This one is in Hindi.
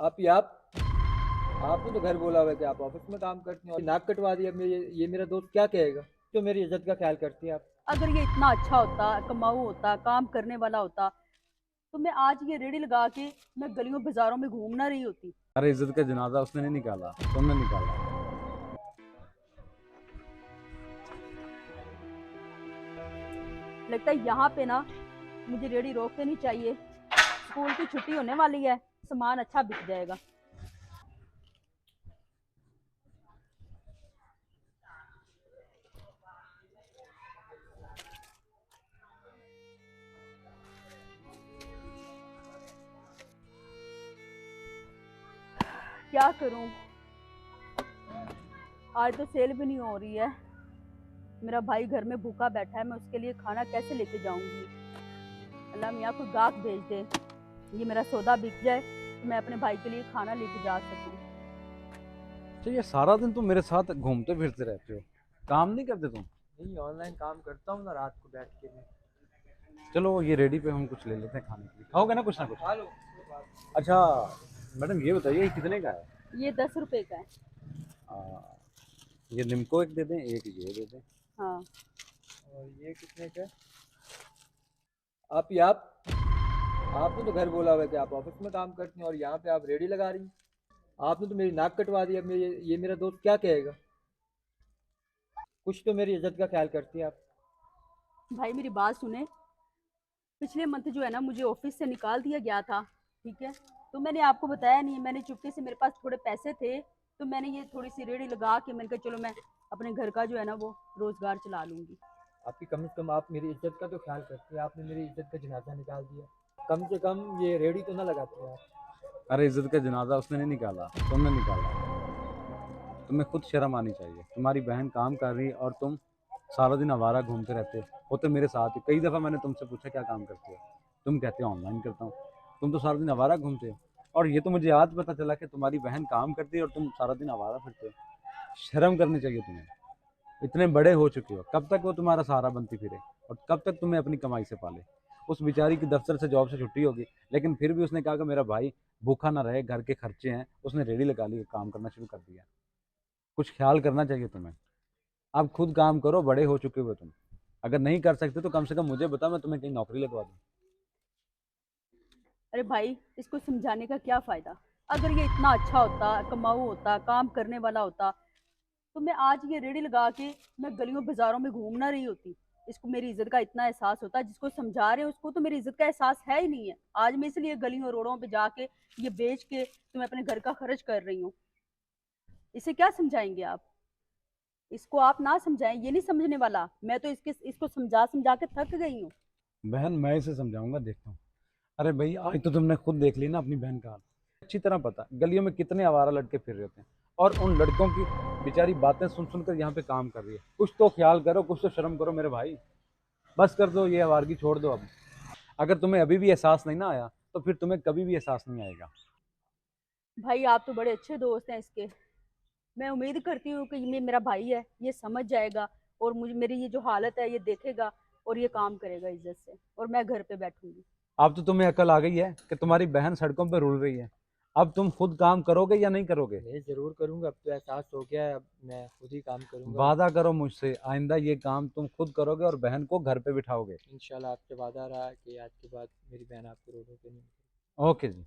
आपने तो घर बोला हुआ है कि आप ऑफिस में काम करती हैं और नाक कटवा दिया। ये मेरा दोस्त क्या कहेगा? क्यों मेरी इज्जत का ख्याल करती है आप? अगर ये इतना अच्छा होता, कमाऊ होता, काम करने वाला होता, तो मैं आज ये रेडी लगा के मैं गलियों बाजारों में घूम ना रही होती। अरे इज्जत का जनाजा उसने नहीं निकाला, तुमने निकाला। लगता है यहाँ पे ना मुझे रेडी रोक देनी चाहिए। स्कूल की छुट्टी होने वाली है, सामान अच्छा बिक जाएगा। क्या करूं, आज तो सेल भी नहीं हो रही है। मेरा भाई घर में भूखा बैठा है, मैं उसके लिए खाना कैसे लेके जाऊंगी। अल्लाह मियाँ कोई गाहक भेज दे, ये मेरा सौदा बिक जाए तो मैं अपने भाई के लिए खाना लेके जा सकूं। तो ये सारा दिन तुम मेरे साथ घूमते फिरते रहते हो, काम नहीं करते तुम? नहीं, ऑनलाइन काम करता हूँ ना रात को बैठ के मैं। चलो ये रेडी पे हम कुछ ले लेते हैं खाने के लिए, खाओगे ना कुछ ना कुछ? खा लो। अच्छा मैडम ये बताइए कितने का है? ये 10 रुपए का है। आ, ये निम्को एक दे दें, एक ये दे दें। हाँ। और ये कितने का है? आप आपने तो घर बोला हुआ है कि आप ऑफिस में काम करती हैं और यहाँ पे आप रेडी लगा रही हैं। आपने तो मेरी नाक कटवा दी। अब ये मेरा दोस्त क्या कहेगा? कुछ तो मेरी इज्जत का ख्याल करती है आप। भाई मेरी बात सुने, पिछले मंथ जो है ना मुझे ऑफिस से निकाल दिया गया था, ठीक है? तो मैंने आपको बताया नहीं, मैंने चुपके से, मेरे पास थोड़े पैसे थे तो मैंने ये थोड़ी सी रेडी लगा के मैंने कहा चलो मैं अपने घर का जो है ना वो रोजगार चला लूंगी। आपकी कम से कम आप मेरी इज्जत का तो ख्याल करती है। आपने मेरी इज्जत का जनाजा निकाल दिया। कम से कम ये रेडी तो ना लगाते हैं आप। अरे इज्जत का जनाजा उसने नहीं निकाला, तुमने निकाला। तुम्हें खुद शर्म आनी चाहिए, तुम्हारी बहन काम कर रही है और तुम सारा दिन आवारा घूमते रहते हो तो मेरे साथ ही। कई दफ़ा मैंने तुमसे पूछा क्या काम करते हो, तुम कहते हो ऑनलाइन करता हूँ। तुम तो सारा दिन आवारा घूमते हो, और ये तो मुझे आज पता चला कि तुम्हारी बहन काम करती है और तुम सारा दिन आवारा फिरते हो। शर्म करनी चाहिए तुम्हें। इतने बड़े हो चुके हो, कब तक वो तुम्हारा सहारा बनती फिरे और कब तक तुम्हें अपनी कमाई से पाले? उस बेचारी की दफ्तर से, जॉब से छुट्टी होगी, लेकिन फिर भी उसने कहा कि मेरा भाई भूखा ना रहे, घर के खर्चे हैं, उसने रेडी लगा ली, काम करना शुरू कर दिया। कुछ ख्याल करना चाहिए तुम्हें। आप खुद काम करो, बड़े हो चुके हो तुम। अगर नहीं कर सकते तो कम से कम मुझे बता, मैं तुम्हें कहीं नौकरी लगवा दूँ। अरे भाई इसको समझाने का क्या फायदा? अगर ये इतना अच्छा होता, कमाऊ होता, काम करने वाला होता, तो मैं आज ये रेडी लगा के मैं गलियों बाजारों में घूम ना रही होती। इसको मेरी इज्जत का इतना एहसास होता, जिसको समझा रहे हैं उसको तो मेरी इज्जत का एहसास है ही नहीं है। आज मैं इसलिए गलियों रोडों पे जाके ये बेच के तुम्हें अपने घर का खर्च कर रही हूँ। इसे क्या समझाएंगे आप? इसको आप ना समझाएं, ये नहीं समझने वाला। मैं तो इसको समझा समझा के थक गई हूँ। बहन मैं इसे समझाऊंगा, देखता हूँ। अरे भाई आज तो तुमने खुद देख ली ना अपनी बहन का हाल। अच्छी तरह पता गलियों में कितने आवारा लड़के फिर रहे होते हैं, और उन लड़कों की बेचारी बातें सुन सुनकर यहाँ पे काम कर रही है। कुछ तो ख्याल करो, कुछ तो शर्म करो मेरे भाई। बस कर दो, ये आवारगी छोड़ दो अब। अगर तुम्हें अभी भी एहसास नहीं ना आया तो फिर तुम्हें कभी भी एहसास नहीं आएगा। भाई आप तो बड़े अच्छे दोस्त हैं इसके। मैं उम्मीद करती हूँ कि ये मेरा भाई है, ये समझ जाएगा और मुझे, मेरी ये जो हालत है ये देखेगा और ये काम करेगा इज्जत से, और मैं घर पे बैठूंगी। अब तो तुम्हें अकल आ गई है कि तुम्हारी बहन सड़कों पर रुल रही है। अब तुम खुद काम करोगे या नहीं करोगे? मैं ज़रूर करूँगा। अब तो एहसास हो गया है, अब मैं खुद ही काम करूँगा। वादा करो मुझसे, आइंदा ये काम तुम खुद करोगे और बहन को घर पे बिठाओगे। इंशाल्लाह आपसे वादा रहा कि आज के बाद मेरी बहन आपको रोडों पे नहीं। ओके जी।